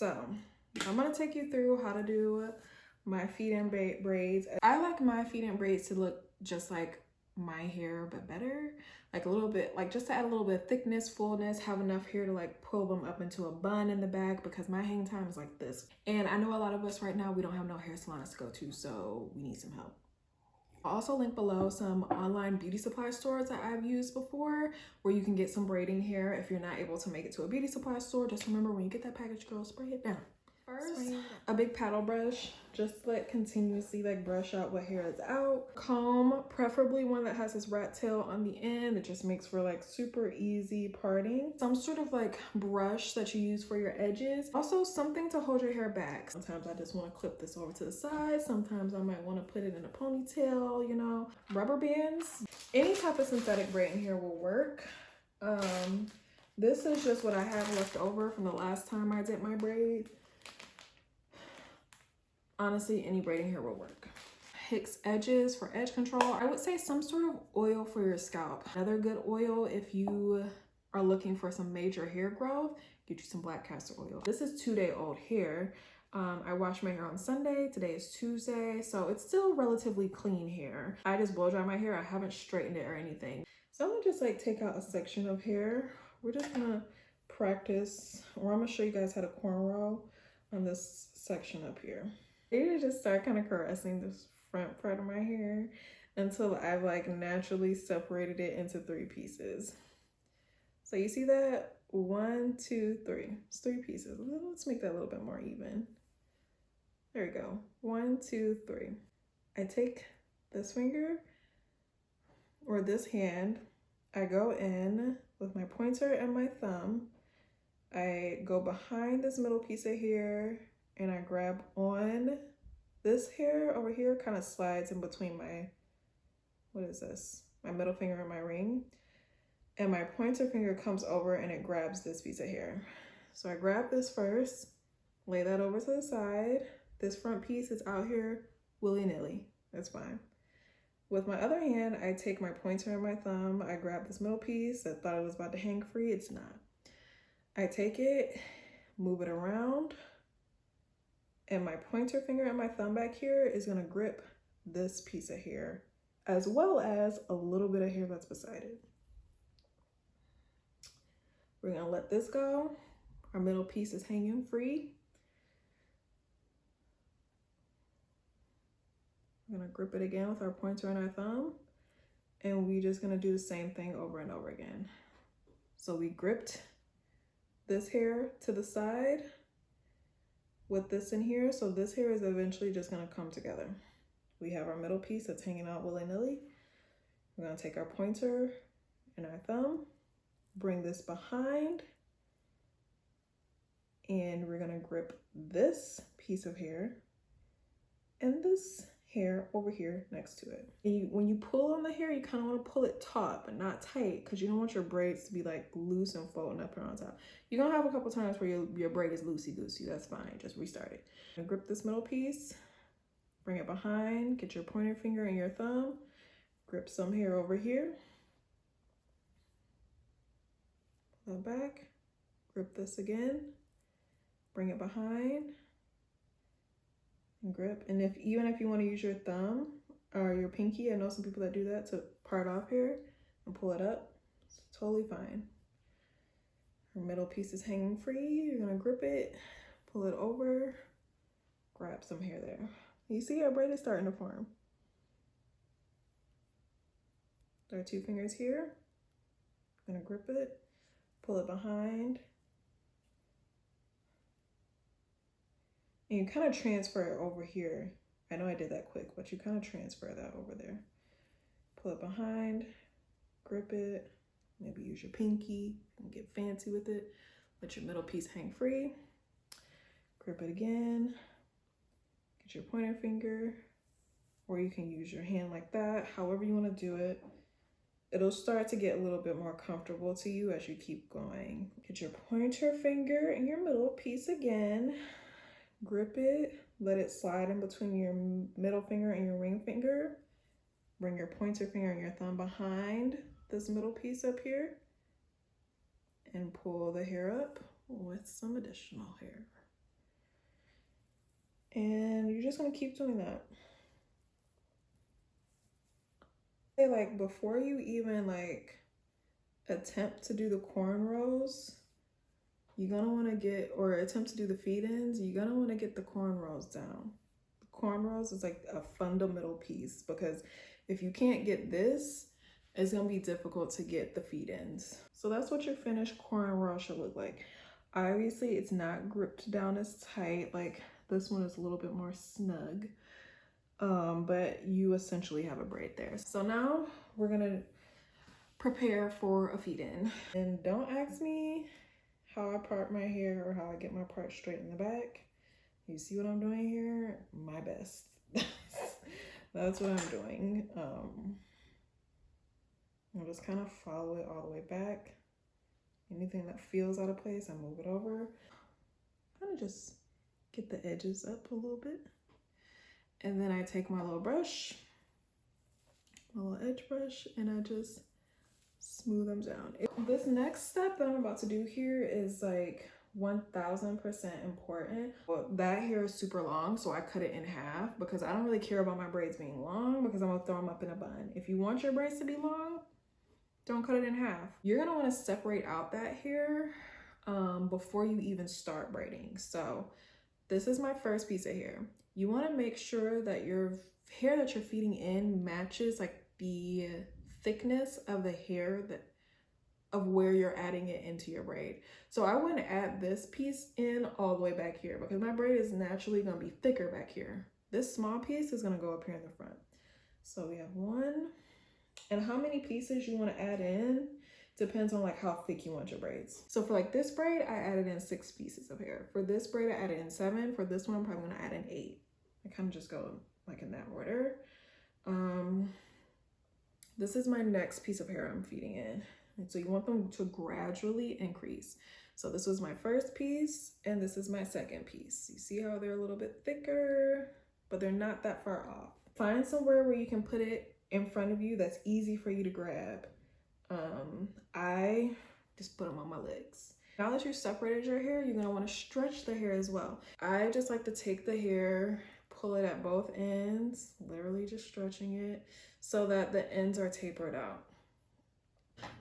So I'm gonna take you through how to do my feed-in braids. I like my feed-in braids to look just like my hair, but better. Like a little bit, like just to add a little bit of thickness, fullness, have enough hair to like pull them up into a bun in the back, because my hang time is like this. And I know a lot of us right now, we don't have no hair salons to go to, so we need some help. I'll also link below some online beauty supply stores that I've used before, where you can get some braiding hair if you're not able to make it to a beauty supply store. Just remember, when you get that package, girl, spray it down. First, a big paddle brush, just like continuously like brush out what hair is out. Comb, preferably one that has this rat tail on the end. It just makes for like super easy parting. Some sort of like brush that you use for your edges. Also something to hold your hair back. Sometimes I just want to clip this over to the side. Sometimes I might want to put it in a ponytail, you know. Rubber bands. Any type of synthetic braiding hair will work. This is just what I have left over from the last time I did my braids. Honestly, any braiding hair will work. Hicks edges for edge control. I would say some sort of oil for your scalp. Another good oil if you are looking for some major hair growth, get you some black castor oil. This is 2-day-old hair. I washed my hair on Sunday. Today is Tuesday, so it's still relatively clean hair. I just blow dry my hair. I haven't straightened it or anything. So I'm gonna just like take out a section of hair. We're just gonna practice, or I'm gonna show you guys how to cornrow on this section up here. I need to just start kind of caressing this front part of my hair until I've like naturally separated it into 3 pieces. So you see that? 1, 2, 3. It's 3 pieces. Let's make that a little bit more even. There we go. 1, 2, 3. I take this finger or this hand. I go in with my pointer and my thumb. I go behind this middle piece of hair and I grab on this hair over here, kind of slides in between my, what is this? My middle finger and my ring. And my pointer finger comes over and it grabs this piece of hair. So I grab this first, lay that over to the side. This front piece is out here willy-nilly, that's fine. With my other hand, I take my pointer and my thumb, I grab this middle piece. I thought it was about to hang free, it's not. I take it, move it around, and my pointer finger and my thumb back here is gonna grip this piece of hair, as well as a little bit of hair that's beside it. We're gonna let this go. Our middle piece is hanging free. We're gonna grip it again with our pointer and our thumb, and we're just gonna do the same thing over and over again. So we gripped this hair to the side with this in here, so this hair is eventually just gonna come together. We have our middle piece that's hanging out willy-nilly. We're gonna take our pointer and our thumb, bring this behind, and we're gonna grip this piece of hair and this hair over here next to it. And when you pull on the hair, you kind of want to pull it taut but not tight, because you don't want your braids to be like loose and floating up and on top. You're gonna have a couple times where your braid is loosey-goosey. That's fine, just restart it. And grip this middle piece, bring it behind, get your pointer finger and your thumb, grip some hair over here, pull it back, grip this again, bring it behind, and grip. And even if you want to use your thumb or your pinky, I know some people that do that to part off here and pull it up, it's totally fine. Her middle piece is hanging free. You're gonna grip it, pull it over, grab some hair there. You see our braid is starting to form. There are 2 fingers here. I'm gonna grip it, pull it behind, and you kind of transfer it over here. I know I did that quick, but you kind of transfer that over there. Pull it behind, grip it, maybe use your pinky and get fancy with it. Let your middle piece hang free. Grip it again. Get your pointer finger, or you can use your hand like that, however you want to do it. It'll start to get a little bit more comfortable to you as you keep going. Get your pointer finger and your middle piece again. Grip it, let it slide in between your middle finger and your ring finger. Bring your pointer finger and your thumb behind this middle piece up here and pull the hair up with some additional hair. And you're just gonna keep doing that. Like before you even like attempt to do the cornrows, you're gonna want to get, or attempt to do the feed-ins, you're gonna want to get the cornrows down. The cornrows is like a fundamental piece, because if you can't get this, it's gonna be difficult to get the feed-ins. So that's what your finished cornrow should look like. Obviously it's not gripped down as tight, like this one is a little bit more snug, but you essentially have a braid there. So now we're gonna prepare for a feed-in. And don't ask me how I part my hair or how I get my part straight in the back. You see what I'm doing here? My best. That's what I'm doing. I'll just kind of follow it all the way back. Anything that feels out of place, I move it over. Kind of just get the edges up a little bit. And then I take my little brush, my little edge brush, and I just smooth them down. This next step that I'm about to do here is like 1000% important. Well, that hair is super long, so I cut it in half because I don't really care about my braids being long, because I'm gonna throw them up in a bun. If you want your braids to be long, don't cut it in half. You're gonna want to separate out that hair before you even start braiding. So this is my first piece of hair. You want to make sure that your hair that you're feeding in matches like the thickness of the hair of where you're adding it into your braid. So I wouldn't add this piece in all the way back here, because my braid is naturally going to be thicker back here. This small piece is going to go up here in the front. So we have one, and how many pieces you want to add in depends on like how thick you want your braids. So for like this braid, I added in 6 pieces of hair. For this braid, I added in 7. For this one, I'm probably going to add in 8. I kind of just go like in that order. This is my next piece of hair I'm feeding in. And so you want them to gradually increase. So this was my first piece, and this is my second piece. You see how they're a little bit thicker, but they're not that far off. Find somewhere where you can put it in front of you that's easy for you to grab. I just put them on my legs. Now that you've separated your hair, you're gonna wanna stretch the hair as well. I just like to take the hair, pull it at both ends, literally just stretching it so that the ends are tapered out.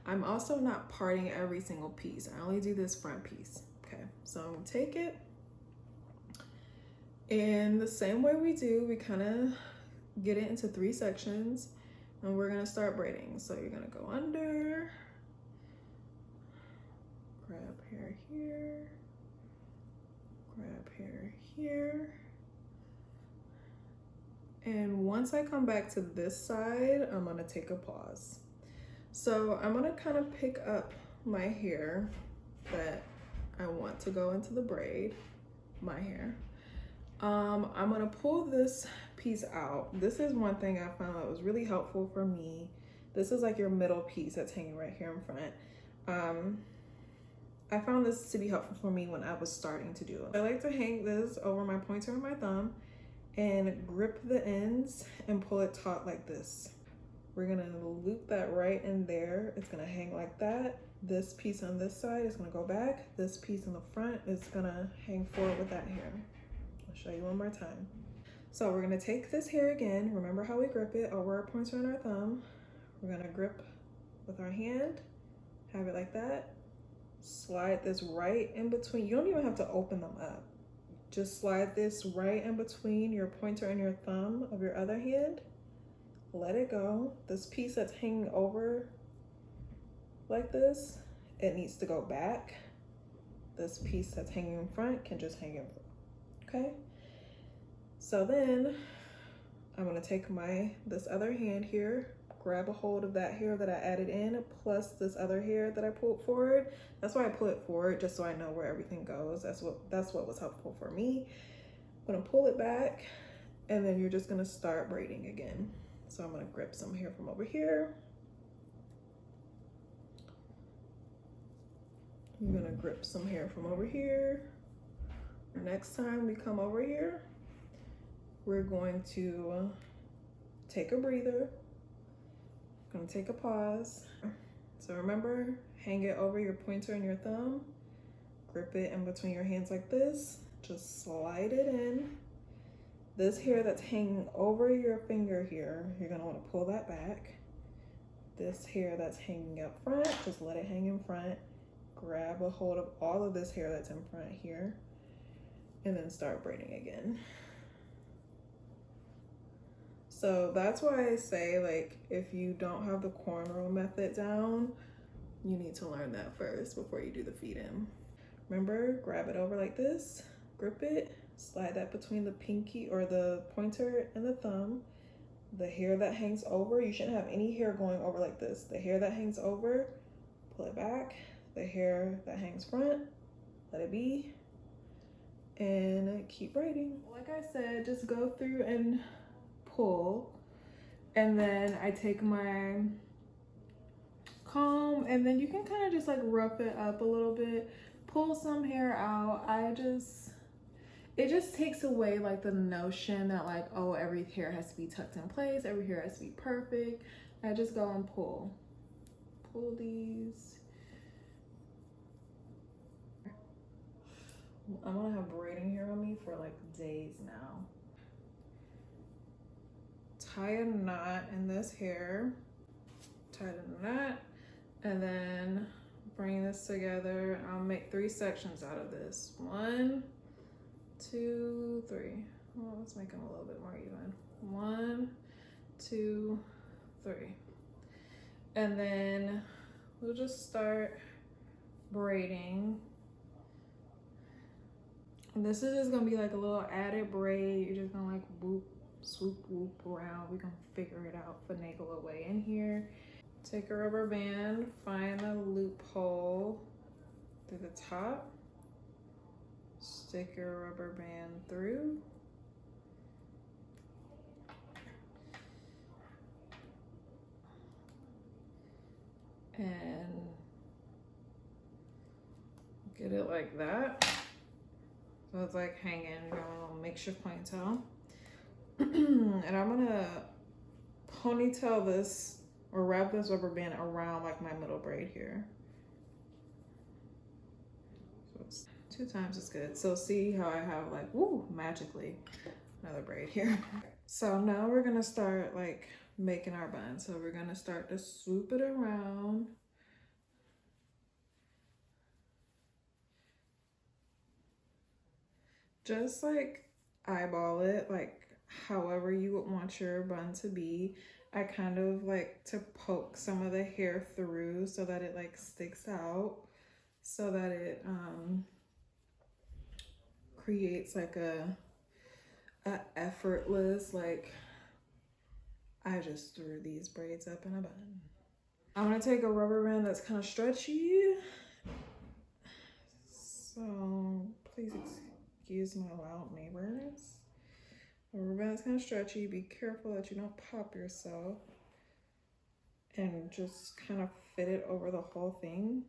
I'm also not parting every single piece. I only do this front piece. Okay, so I'm gonna take it, and the same way we do, we kind of get it into 3 sections, and we're gonna start braiding. So you're gonna go under, grab hair here, grab hair here. And once I come back to this side, I'm gonna take a pause. So I'm gonna kind of pick up my hair that I want to go into the braid, my hair. I'm gonna pull this piece out. This is one thing I found that was really helpful for me. This is like your middle piece that's hanging right here in front. I found this to be helpful for me when I was starting to do it. I like to hang this over my pointer and my thumb and grip the ends and pull it taut like this. We're gonna loop that right in there. It's gonna hang like that. This piece on this side is gonna go back. This piece in the front is gonna hang forward with that hair. I'll show you one more time. So we're gonna take this hair again. Remember how we grip it over our pointer and our thumb. We're gonna grip with our hand, have it like that. Slide this right in between. You don't even have to open them up. Just slide this right in between your pointer and your thumb of your other hand. Let it go. This piece that's hanging over like this, it needs to go back. This piece that's hanging in front can just hang in front, okay? So then I'm gonna take this other hand here, grab a hold of that hair that I added in, plus this other hair that I pulled forward. That's why I pull it forward, just so I know where everything goes. That's what was helpful for me. I'm gonna pull it back, and then you're just gonna start braiding again. So I'm gonna grip some hair from over here. You're gonna grip some hair from over here. Next time we come over here, we're going to take a breather. Gonna take a pause. So remember, hang it over your pointer and your thumb. Grip it in between your hands like this. Just slide it in. This hair that's hanging over your finger here, you're gonna wanna pull that back. This hair that's hanging up front, just let it hang in front. Grab a hold of all of this hair that's in front here, and then start braiding again. So that's why I say, like, if you don't have the cornrow method down, you need to learn that first before you do the feed in. Remember, grab it over like this, grip it, slide that between the pinky or the pointer and the thumb. The hair that hangs over, you shouldn't have any hair going over like this. The hair that hangs over, pull it back. The hair that hangs front, let it be, and keep braiding. Like I said, just go through and pull, and then I take my comb, and then you can kind of just like rough it up a little bit, pull some hair out. It just takes away like the notion that like, oh, every hair has to be tucked in place, every hair has to be perfect. I just go and pull these. I'm gonna have braiding hair on me for like days now. Tie a knot in this hair, tie the knot, and then bring this together. I'll make 3 sections out of this. 1, 2, 3. Well, let's make them a little bit more even. 1, 2, 3. And then we'll just start braiding. And this is just gonna be like a little added braid. You're just gonna like whoop, swoop, whoop around. We're gonna figure it out, finagle a way in here. Take a rubber band, find a loophole through the top, stick your rubber band through, and get it like that. So it's like hanging, you know, makeshift ponytail. And I'm gonna ponytail this or wrap this rubber band around like my middle braid here. So it's 2 times as good. So see how I have like, woo, magically another braid here. So now we're gonna start like making our bun. So we're gonna start to swoop it around. Just like eyeball it, like however you would want your bun to be. I kind of like to poke some of the hair through so that it like sticks out, so that it creates like a effortless, like I just threw these braids up in a bun. I'm gonna take a rubber band that's kind of stretchy. So please excuse my loud neighbors. The rubber band is kind of stretchy. Be careful that you don't pop yourself. And just kind of fit it over the whole thing.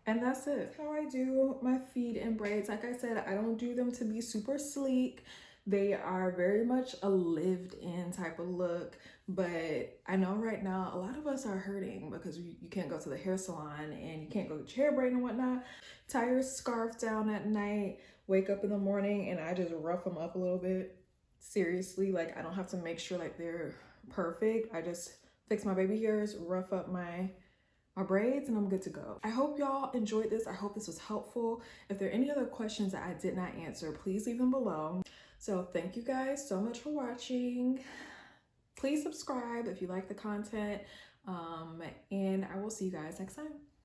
And that's it. That's how I do my feed in braids. Like I said, I don't do them to be super sleek. They are very much a lived-in type of look. But I know right now a lot of us are hurting because you can't go to the hair salon and you can't go get your hair braided and whatnot. Tie your scarf down at night, wake up in the morning, and I just rough them up a little bit. Seriously, like I don't have to make sure like they're perfect. I just fix my baby hairs, rough up my braids, and I'm good to go. I hope y'all enjoyed this. I hope this was helpful. If there are any other questions that I did not answer, please leave them below. So thank you guys so much for watching. Please subscribe if you like the content, and I will see you guys next time.